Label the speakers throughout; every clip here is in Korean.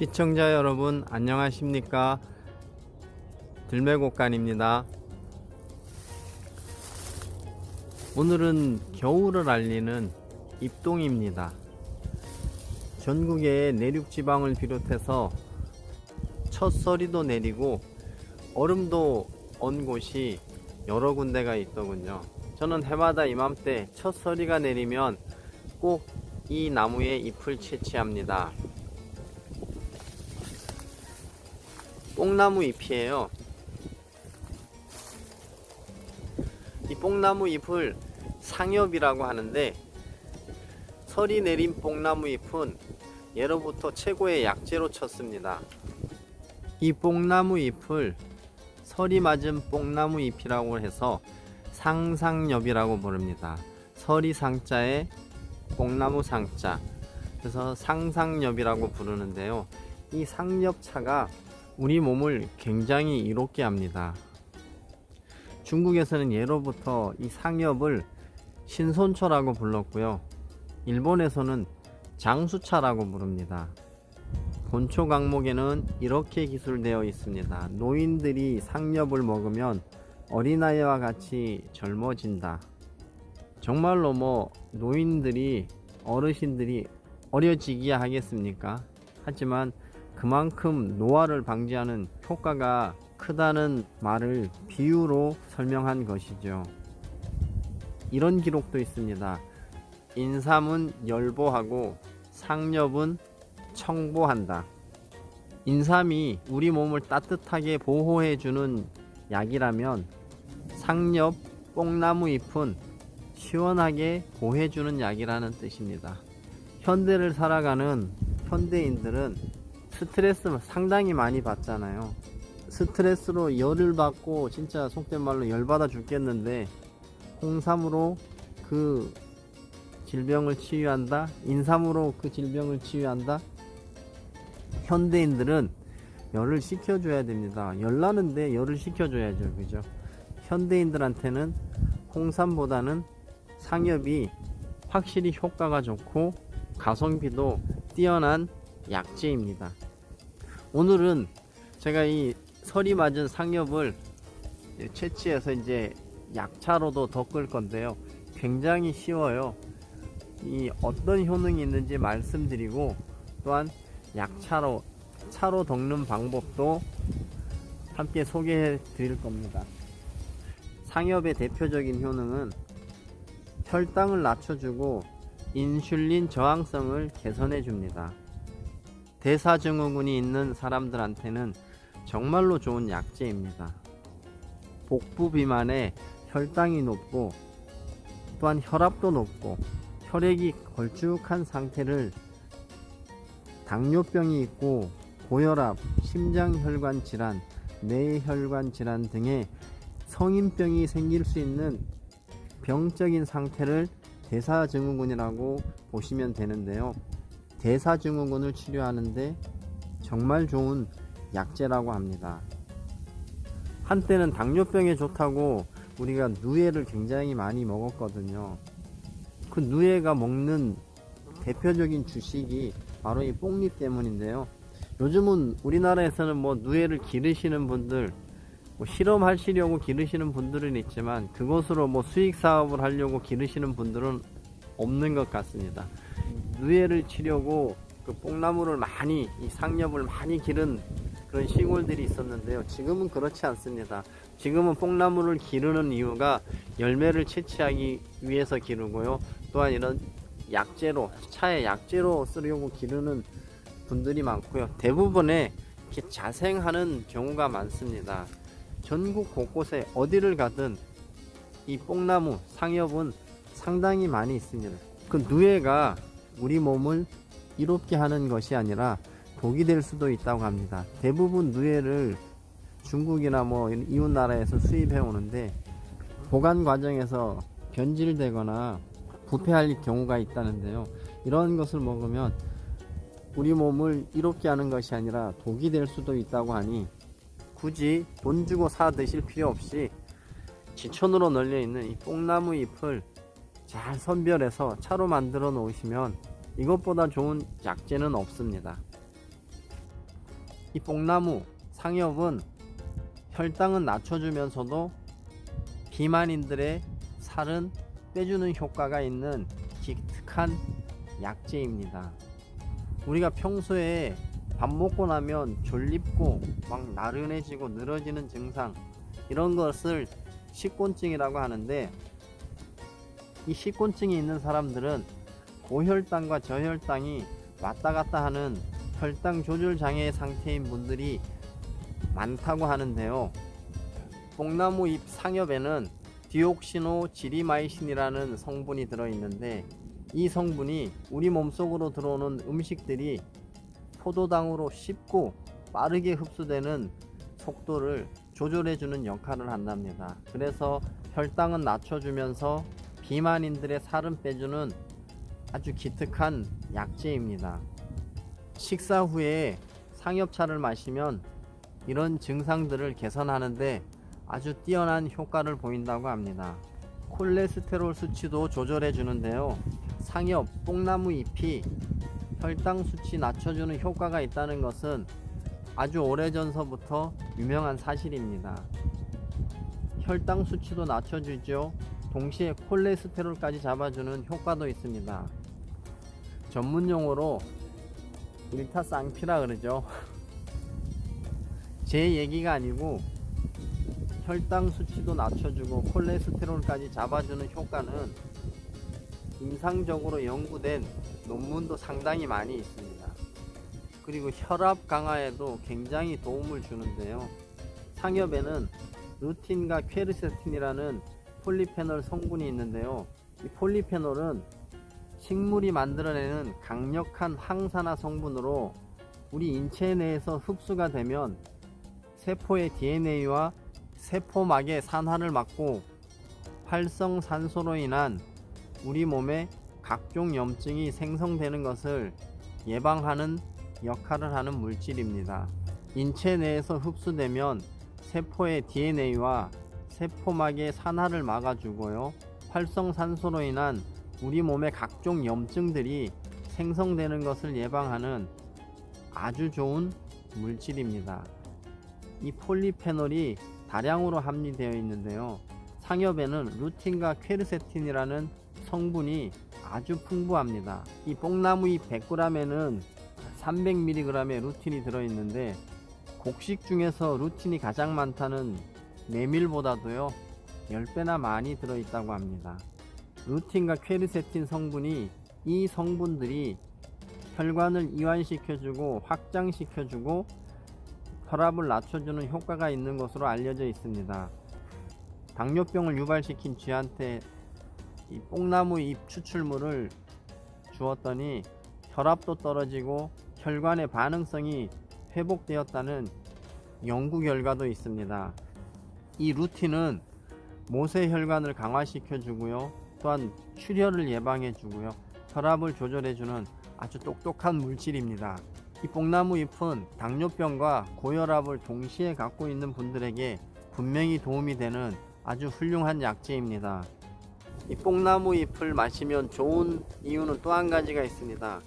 Speaker 1: 시청자 여러분 안녕하십니까? 들매곡간입니다. 오늘은 겨울을 알리는 입동입니다. 전국의 내륙지방을 비롯해서 첫서리도 내리고 얼음도 언 곳이 여러 군데가 있더군요. 저는 해마다 이맘때 첫서리가 내리면 꼭 이 나무에 잎을 채취합니다. 뽕나무 잎이에요. 이 뽕나무 잎을 상엽이라고 하는데, 서리 내린 뽕나무 잎은 예로부터 최고의 약재로 쳤습니다. 이 뽕나무 잎을 서리 맞은 뽕나무 잎이라고 해서 상상엽이라고 부릅니다. 서리 상자에 뽕나무 상자, 그래서 상상엽이라고 부르는데요. 이 상엽차가 우리 몸을 굉장히 이롭게 합니다. 중국에서는 예로부터 이 상엽을 신손초라고 불렀고요. 일본에서는 장수차라고 부릅니다. 본초 강목에는 이렇게 기술되어 있습니다. 노인들이 상엽을 먹으면 어린아이와 같이 젊어진다. 정말로 노인들이, 어르신들이 어려지기야 하겠습니까? 하지만 그만큼 노화를 방지하는 효과가 크다는 말을 비유로 설명한 것이죠. 이런 기록도 있습니다. 인삼은 열보하고 상엽은 청보한다. 인삼이 우리 몸을 따뜻하게 보호해주는 약이라면 상엽, 뽕나무 잎은 시원하게 보호해주는 약이라는 뜻입니다. 현대를 살아가는 현대인들은 스트레스 상당히 많이 받잖아요. 스트레스로 열을 받고 진짜 속된 말로 열받아 죽겠는데, 홍삼으로 그 질병을 치유한다, 인삼으로 그 질병을 치유한다. 현대인들은 열을 식혀줘야 됩니다. 열나는데 열을 식혀줘야죠, 그죠? 현대인들한테는 홍삼보다는 상엽이 확실히 효과가 좋고 가성비도 뛰어난 약재입니다. 오늘은 제가 이 서리 맞은 상엽을 채취해서 이제 약차로도 덮을 건데요. 굉장히 쉬워요. 이 어떤 효능이 있는지 말씀드리고, 또한 약차로 차로 덮는 방법도 함께 소개해 드릴 겁니다. 상엽의 대표적인 효능은 혈당을 낮춰주고 인슐린 저항성을 개선해 줍니다. 대사증후군이 있는 사람들한테는 정말로 좋은 약재입니다. 복부 비만에 혈당이 높고, 또한 혈압도 높고 혈액이 걸쭉한 상태를, 당뇨병이 있고 고혈압, 심장혈관 질환, 뇌혈관 질환 등의 성인병이 생길 수 있는 병적인 상태를 대사증후군이라고 보시면 되는데요. 대사증후군을 치료하는데 정말 좋은 약재라고 합니다. 한때는 당뇨병에 좋다고 우리가 누에를 굉장히 많이 먹었거든요. 그 누에가 먹는 대표적인 주식이 바로 이 뽕잎 때문인데요. 요즘은 우리나라에서는 누에를 기르시는 분들, 실험하시려고 기르시는 분들은 있지만 그것으로 수익 사업을 하려고 기르시는 분들은 없는 것 같습니다. 누에를 치려고 그 뽕나무를 많이, 이 상엽을 많이 기른 그런 시골들이 있었는데요. 지금은 그렇지 않습니다. 지금은 뽕나무를 기르는 이유가 열매를 채취하기 위해서 기르고요. 또한 이런 약재로, 차의 약재로 쓰려고 기르는 분들이 많고요. 대부분의 이렇게 자생하는 경우가 많습니다. 전국 곳곳에 어디를 가든 이 뽕나무, 상엽은 상당히 많이 있습니다. 그 누에가 우리 몸을 이롭게 하는 것이 아니라 독이 될 수도 있다고 합니다. 대부분 누에를 중국이나 이웃 나라에서 수입해 오는데 보관 과정에서 변질되거나 부패할 경우가 있다는데요. 이런 것을 먹으면 우리 몸을 이롭게 하는 것이 아니라 독이 될 수도 있다고 하니, 굳이 돈 주고 사 드실 필요 없이 지천으로 널려 있는 이 뽕나무 잎을 잘 선별해서 차로 만들어 놓으시면 이것보다 좋은 약재는 없습니다. 이 뽕나무 상엽은 혈당은 낮춰주면서도 비만인들의 살은 빼주는 효과가 있는 기특한 약재입니다. 우리가 평소에 밥 먹고 나면 졸립고 막 나른해지고 늘어지는 증상, 이런 것을 식곤증이라고 하는데, 이 식곤증이 있는 사람들은 고혈당과 저혈당이 왔다 갔다 하는 혈당 조절 장애 상태인 분들이 많다고 하는데요. 뽕나무 잎 상엽에는 디옥시노 지리마이신이라는 성분이 들어있는데, 이 성분이 우리 몸속으로 들어오는 음식들이 포도당으로 쉽고 빠르게 흡수되는 속도를 조절해주는 역할을 한답니다. 그래서 혈당은 낮춰주면서 비만인들의 살은 빼주는 아주 기특한 약재입니다. 식사 후에 상엽차를 마시면 이런 증상들을 개선하는데 아주 뛰어난 효과를 보인다고 합니다. 콜레스테롤 수치도 조절해 주는데요. 상엽, 뽕나무 잎이 혈당 수치 낮춰주는 효과가 있다는 것은 아주 오래전서부터 유명한 사실입니다. 혈당 수치도 낮춰주죠. 동시에 콜레스테롤까지 잡아주는 효과도 있습니다. 전문용어로 일타쌍피라 그러죠. 제 얘기가 아니고 혈당 수치도 낮춰주고 콜레스테롤까지 잡아주는 효과는 임상적으로 연구된 논문도 상당히 많이 있습니다. 그리고 혈압 강화에도 굉장히 도움을 주는데요. 상엽에는 루틴과 퀘르세틴이라는 폴리페놀 성분이 있는데요. 이 폴리페놀은 식물이 만들어내는 강력한 항산화 성분으로 우리 인체 내에서 흡수가 되면 세포의 DNA와 세포막의 산화를 막고 활성산소로 인한 우리 몸에 각종 염증이 생성되는 것을 예방하는 역할을 하는 물질입니다. 인체 내에서 흡수되면 세포의 DNA와 세포막의 산화를 막아주고요. 활성산소로 인한 우리 몸의 각종 염증들이 생성되는 것을 예방하는 아주 좋은 물질입니다. 이 폴리페놀이 다량으로 함유되어 있는데요. 상엽에는 루틴과 퀘르세틴이라는 성분이 아주 풍부합니다. 이 뽕나무 잎 100g에는 300mg의 루틴이 들어있는데, 곡식 중에서 루틴이 가장 많다는 메밀보다도요 10배나 많이 들어있다고 합니다. 루틴과 퀘르세틴 성분이, 이 성분들이 혈관을 이완시켜주고 확장시켜주고 혈압을 낮춰주는 효과가 있는 것으로 알려져 있습니다. 당뇨병을 유발시킨 쥐한테 이 뽕나무 잎 추출물을 주었더니 혈압도 떨어지고 혈관의 반응성이 회복되었다는 연구 결과도 있습니다. 이 루틴은 모세혈관을 강화시켜주고요, 또한 출혈을 예방해주고요, 혈압을 조절해주는 아주 똑똑한 물질입니다. 이 뽕나무 잎은 당뇨병과 고혈압을 동시에 갖고 있는 분들에게 분명히 도움이 되는 아주 훌륭한 약재입니다. 이 뽕나무 잎을 마시면 좋은 이유는 또 한 가지가 있습니다.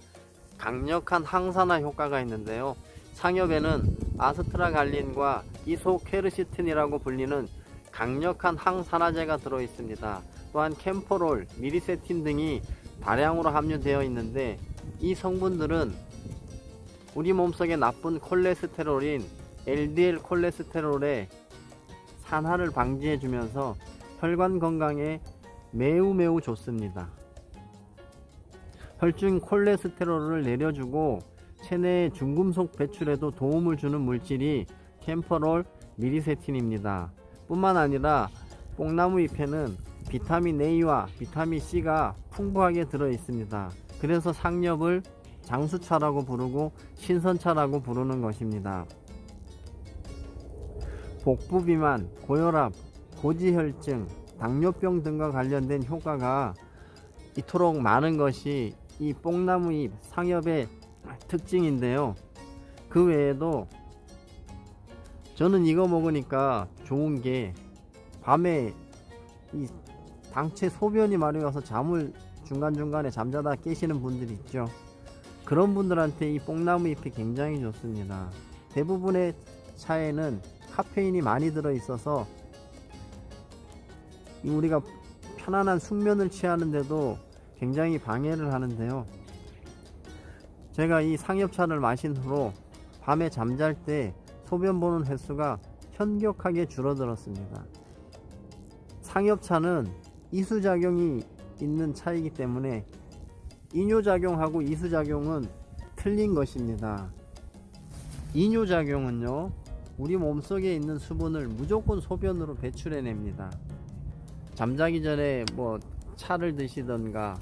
Speaker 1: 강력한 항산화 효과가 있는데요. 상엽에는 아스트라갈린과 이소케르시틴이라고 불리는 강력한 항산화제가 들어 있습니다. 또한 캠포롤, 미리세틴 등이 다량으로 함유되어 있는데, 이 성분들은 우리 몸속의 나쁜 콜레스테롤인 LDL 콜레스테롤의 산화를 방지해 주면서 혈관 건강에 매우 좋습니다. 혈중 콜레스테롤을 내려주고 체내의 중금속 배출에도 도움을 주는 물질이 캠퍼롤 미리세틴입니다. 뿐만 아니라 뽕나무 잎에는 비타민 A와 비타민 C가 풍부하게 들어 있습니다. 그래서 상엽을 장수차라고 부르고 신선차라고 부르는 것입니다. 복부비만, 고혈압, 고지혈증, 당뇨병 등과 관련된 효과가 이토록 많은 것이 이 뽕나무잎 상엽의 특징인데요. 그 외에도 저는 이거 먹으니까 좋은 게, 밤에 이 당체 소변이 마려워서 잠을 중간중간에 잠자다 깨시는 분들이 있죠. 그런 분들한테 이 뽕나무 잎이 굉장히 좋습니다. 대부분의 차에는 카페인이 많이 들어있어서 우리가 편안한 숙면을 취하는데도 굉장히 방해를 하는데요. 제가 이 상엽차를 마신 후로 밤에 잠잘 때 소변 보는 횟수가 현격하게 줄어들었습니다. 상엽차는 이수작용이 있는 차이기 때문에 이뇨작용하고 이수작용은 틀린 것입니다. 이뇨작용은요, 우리 몸속에 있는 수분을 무조건 소변으로 배출해냅니다. 잠자기 전에 뭐 차를 드시던가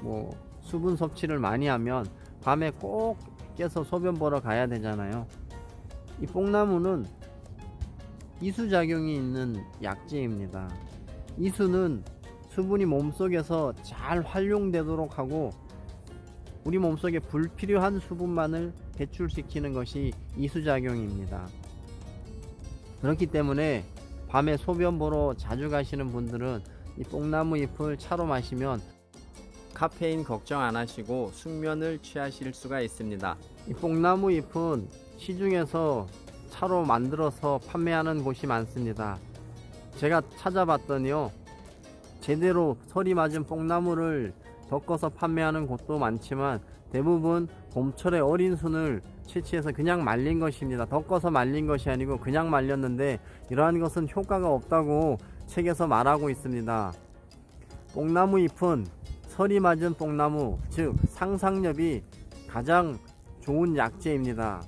Speaker 1: 뭐 수분 섭취를 많이 하면 밤에 꼭 깨서 소변 보러 가야 되잖아요. 이 뽕나무는 이수작용이 있는 약재입니다. 이수는 수분이 몸속에서 잘 활용되도록 하고 우리 몸속에 불필요한 수분만을 배출시키는 것이 이수작용입니다. 그렇기 때문에 밤에 소변 보러 자주 가시는 분들은 이 뽕나무 잎을 차로 마시면 카페인 걱정 안 하시고 숙면을 취하실 수가 있습니다. 이 뽕나무 잎은 시중에서 차로 만들어서 판매하는 곳이 많습니다. 제가 찾아봤더니요, 제대로 설이 맞은 뽕나무를 덮어서 판매하는 곳도 많지만 대부분 봄철에 어린 순을 채취해서 그냥 말린 것입니다. 덮어서 말린 것이 아니고 그냥 말렸는데 이러한 것은 효과가 없다고 책에서 말하고 있습니다. 뽕나무 잎은 설이 맞은 뽕나무, 즉 상상엽이 가장 좋은 약재입니다.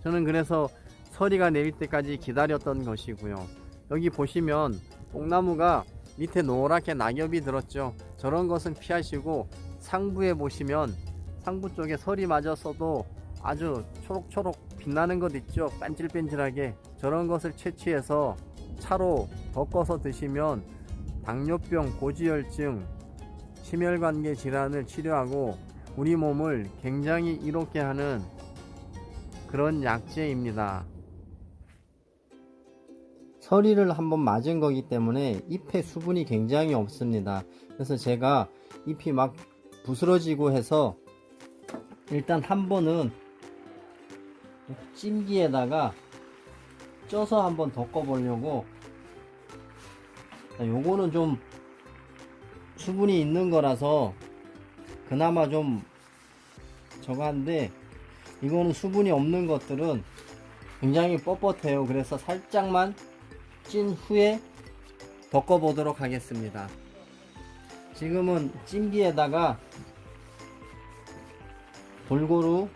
Speaker 1: 저는 그래서 서리가 내릴 때까지 기다렸던 것이고요. 여기 보시면 뽕나무가 밑에 노랗게 낙엽이 들었죠. 저런 것은 피하시고 상부에 보시면 상부 쪽에 설이 맞았어도 아주 초록초록 빛나는 것 있죠. 반질반질하게. 저런 것을 채취해서 차로 덮어서 드시면 당뇨병, 고지혈증, 심혈관계 질환을 치료하고 우리 몸을 굉장히 이롭게 하는 그런 약재입니다. 서리를 한번 맞은 거기 때문에 잎에 수분이 굉장히 없습니다. 그래서 제가 잎이 막 부스러지고 해서 일단 한 번은 찜기에다가 쪄서 한번 덮어 보려고. 요거는 좀 수분이 있는 거라서 그나마 좀 저거 한데, 이거는 수분이 없는 것들은 굉장히 뻣뻣해요. 그래서 살짝만 찐 후에 덮어 보도록 하겠습니다. 지금은 찜기에다가 골고루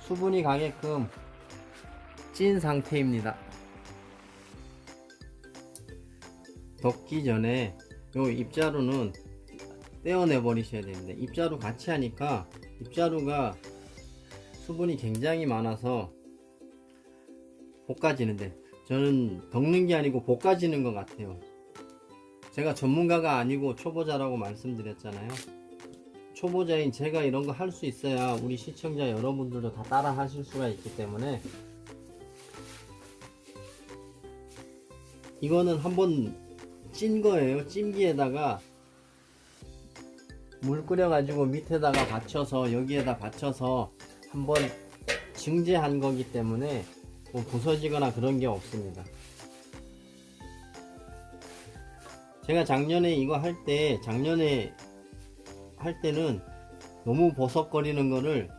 Speaker 1: 수분이 가게끔 찐 상태입니다. 덮기 전에 요 입자루는 떼어내 버리셔야 됩니다. 입자루 같이 하니까 입자루가 수분이 굉장히 많아서 볶아지는데, 저는 덮는 게 아니고 볶아지는 것 같아요. 제가 전문가가 아니고 초보자라고 말씀드렸잖아요. 초보자인 제가 이런 거 할 수 있어야 우리 시청자 여러분들도 다 따라 하실 수가 있기 때문에, 이거는 한번 찐 거예요. 찜기에다가 물 끓여 가지고 밑에다가 받쳐서, 여기에다 받쳐서 한번 증제한 거기 때문에 뭐 부서지거나 그런 게 없습니다. 제가 작년에 이거 작년에 할 때는 너무 버석거리는 거를,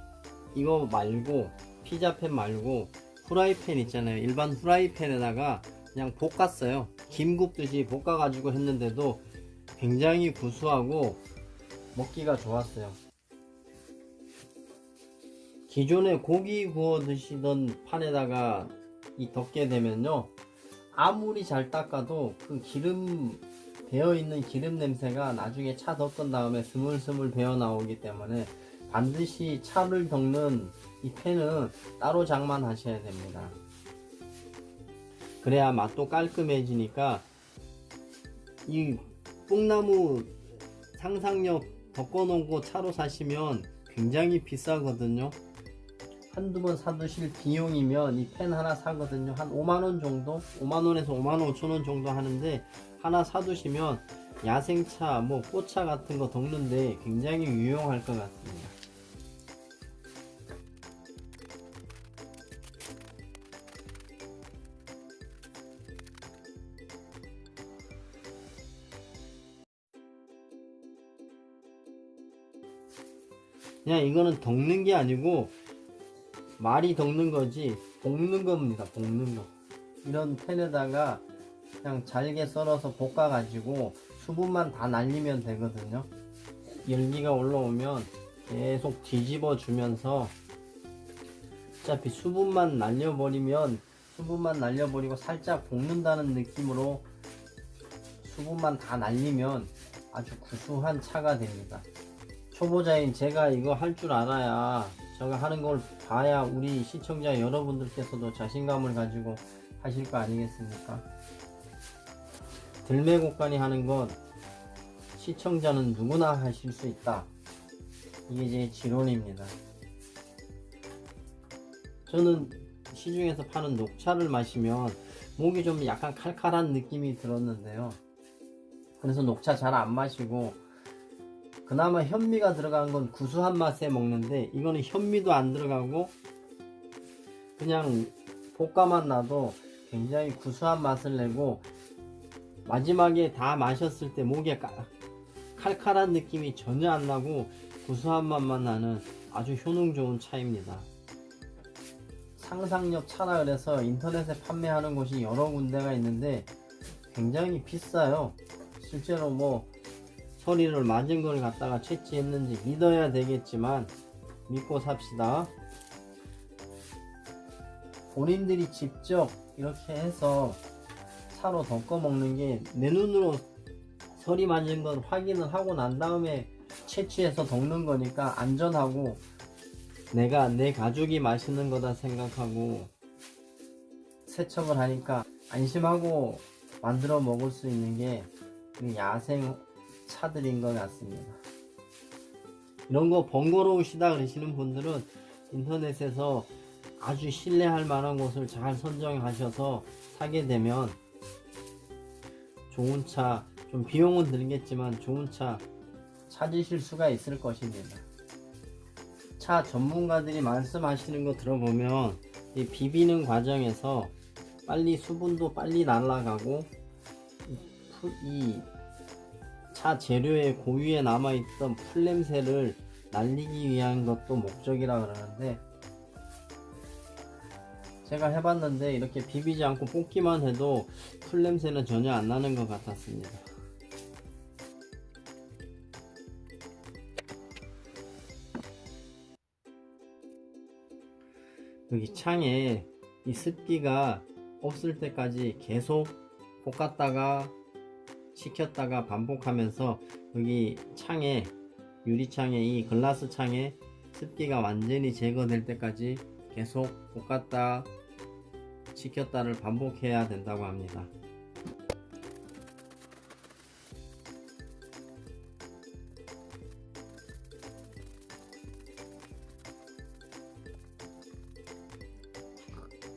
Speaker 1: 이거 말고 피자팬 말고 후라이팬 있잖아요. 일반 후라이팬에다가 그냥 볶았어요. 김 굽듯이 볶아 가지고 했는데도 굉장히 구수하고 먹기가 좋았어요. 기존에 고기 구워 드시던 판에다가 이 덮게 되면요, 아무리 잘 닦아도 그 기름 배어있는 기름 냄새가 나중에 차 덮은 다음에 스물스물 배어 나오기 때문에 반드시 차를 덮는 이 팬은 따로 장만하셔야 됩니다. 그래야 맛도 깔끔해지니까. 이 뽕나무 상상엽 덮어 놓은 거 차로 사시면 굉장히 비싸거든요. 한두 번 사두실 비용이면 이 펜 하나 사거든요. 한 5만원 정도? 5만원에서 5만 5천원 정도 하는데, 하나 사두시면 야생차, 뭐 꽃차 같은 거 덮는데 굉장히 유용할 것 같습니다. 그냥 이거는 덮는 게 아니고 말이 덮는 거지 볶는 겁니다. 볶는 거. 이런 팬에다가 그냥 잘게 썰어서 볶아 가지고 수분만 다 날리면 되거든요. 열기가 올라오면 계속 뒤집어 주면서 어차피 수분만 날려버리고 살짝 볶는다는 느낌으로 수분만 다 날리면 아주 구수한 차가 됩니다. 초보자인 제가 이거 할 줄 알아야, 제가 하는 걸 봐야 우리 시청자 여러분들께서도 자신감을 가지고 하실 거 아니겠습니까? 들매곡간이 하는 건 시청자는 누구나 하실 수 있다. 이게 제 지론입니다. 저는 시중에서 파는 녹차를 마시면 목이 좀 약간 칼칼한 느낌이 들었는데요. 그래서 녹차 잘 안 마시고 그나마 현미가 들어간 건 구수한 맛에 먹는데, 이거는 현미도 안 들어가고 그냥 볶아만 놔도 굉장히 구수한 맛을 내고 마지막에 다 마셨을 때 목에 칼칼한 느낌이 전혀 안 나고 구수한 맛만 나는 아주 효능 좋은 차입니다. 상상력 차라 그래서 인터넷에 판매하는 곳이 여러 군데가 있는데 굉장히 비싸요. 실제로 뭐 소리를 맞은 걸 갖다가 채취했는지 믿어야 되겠지만 믿고 삽시다. 본인들이 직접 이렇게 해서 차로 덮어 먹는 게 내 눈으로 소리 맞은 건 확인을 하고 난 다음에 채취해서 덮는 거니까 안전하고 내가 내 가족이 마시는 거다 생각하고 세척을 하니까 안심하고 만들어 먹을 수 있는 게 야생 차들인 것 같습니다. 이런 거 번거로우시다 그러시는 분들은 인터넷에서 아주 신뢰할 만한 곳을 잘 선정하셔서 사게 되면 좋은 차, 좀 비용은 들겠지만 좋은 차 찾으실 수가 있을 것입니다. 차 전문가들이 말씀하시는 거 들어보면 이 비비는 과정에서 빨리 수분도 빨리 날아가고 이 차 재료의 고유에 남아있던 풀냄새를 날리기 위한 것도 목적이라 그러는데, 제가 해봤는데 이렇게 비비지 않고 볶기만 해도 풀냄새는 전혀 안 나는 것 같았습니다. 여기 창에 이 습기가 없을 때까지 계속 볶았다가 식혔다가 반복하면서 여기 창에, 유리창에, 이 글라스 창에 습기가 완전히 제거될 때까지 계속 볶았다 식혔다를 반복해야 된다고 합니다.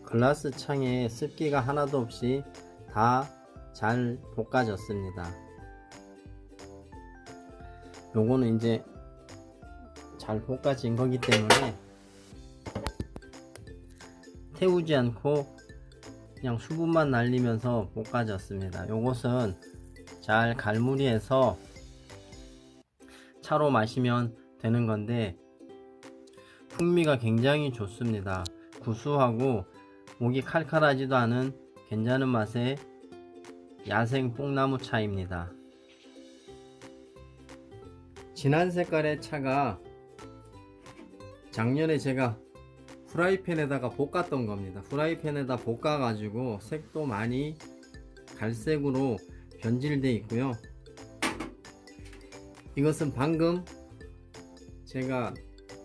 Speaker 1: 글라스 창에 습기가 하나도 없이 다 잘 볶아졌습니다. 요거는 이제 잘 볶아진 거기 때문에 태우지 않고 그냥 수분만 날리면서 볶아졌습니다. 요것은 잘 갈무리해서 차로 마시면 되는 건데 풍미가 굉장히 좋습니다. 구수하고 목이 칼칼하지도 않은 괜찮은 맛의 야생 뽕나무 차입니다. 진한 색깔의 차가 작년에 제가 프라이팬에다가 볶았던 겁니다. 프라이팬에다 볶아 가지고 색도 많이 갈색으로 변질되어 있고요. 이것은 방금 제가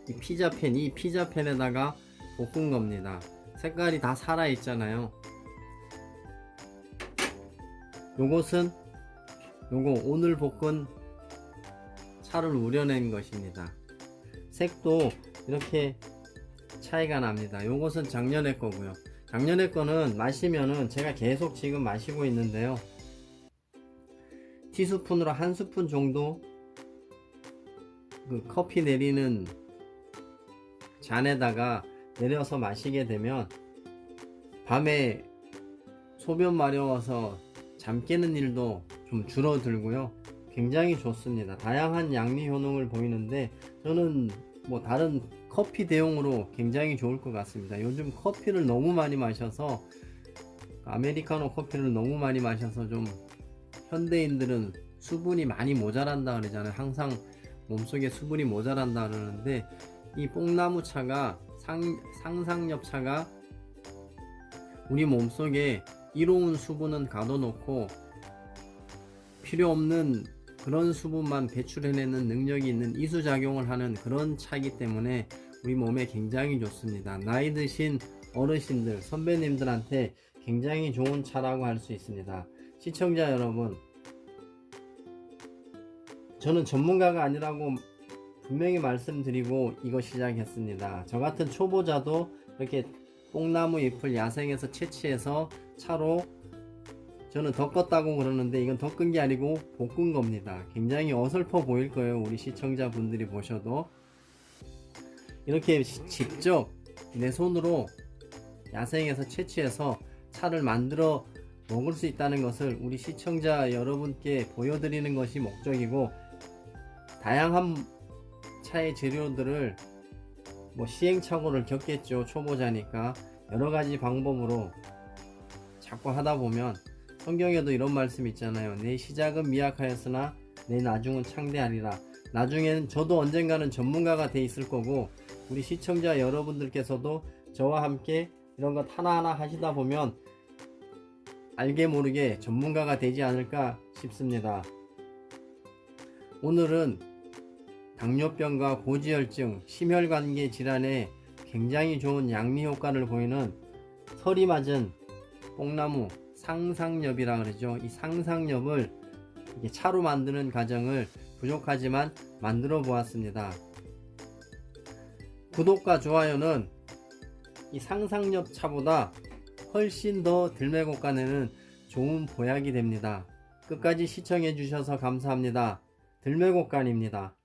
Speaker 1: 이 피자팬에다가 볶은 겁니다. 색깔이 다 살아 있잖아요. 요것은 오늘 볶은 차를 우려낸 것입니다. 색도 이렇게 차이가 납니다. 요것은 작년에 거고요. 작년에 거는 마시면은 제가 계속 지금 마시고 있는데요. 티스푼으로 한 스푼 정도 그 커피 내리는 잔에다가 내려서 마시게 되면 밤에 소변 마려워서 잠 깨는 일도 좀 줄어들고요. 굉장히 좋습니다. 다양한 양리 효능을 보이는데 저는 뭐 다른 커피 대용으로 굉장히 좋을 것 같습니다. 요즘 커피를 너무 많이 마셔서, 아메리카노 커피를 너무 많이 마셔서 좀 현대인들은 수분이 많이 모자란다 그러잖아요. 항상 몸속에 수분이 모자란다 그러는데, 이 뽕나무 차가, 상상엽 차가 우리 몸속에 이로운 수분은 가둬놓고 필요 없는 그런 수분만 배출해내는 능력이 있는 이수작용을 하는 그런 차이기 때문에 우리 몸에 굉장히 좋습니다. 나이 드신 어르신들, 선배님들한테 굉장히 좋은 차라고 할 수 있습니다. 시청자 여러분, 저는 전문가가 아니라고 분명히 말씀드리고 이거 시작했습니다. 저 같은 초보자도 이렇게 뽕나무 잎을 야생에서 채취해서 차로, 저는 덮었다고 그러는데 이건 덮은 게 아니고 볶은 겁니다. 굉장히 어설퍼 보일 거예요. 우리 시청자분들이 보셔도. 이렇게 직접 내 손으로 야생에서 채취해서 차를 만들어 먹을 수 있다는 것을 우리 시청자 여러분께 보여드리는 것이 목적이고, 다양한 차의 재료들을 뭐 시행착오를 겪겠죠. 초보자니까 여러가지 방법으로 자꾸 하다 보면, 성경에도 이런 말씀 있잖아요. 내 시작은 미약하였으나 내 나중은 창대하리라. 나중에는 저도 언젠가는 전문가가 돼 있을 거고, 우리 시청자 여러분들께서도 저와 함께 이런 것 하나하나 하시다 보면 알게 모르게 전문가가 되지 않을까 싶습니다. 오늘은 당뇨병과 고지혈증, 심혈관계 질환에 굉장히 좋은 양리 효과를 보이는 설이 맞은 뽕나무 상상엽이라 그러죠. 이 상상엽을 차로 만드는 과정을 부족하지만 만들어 보았습니다. 구독과 좋아요는 이 상상엽 차보다 훨씬 더 들매곡간에는 좋은 보약이 됩니다. 끝까지 시청해 주셔서 감사합니다. 들매곡간입니다.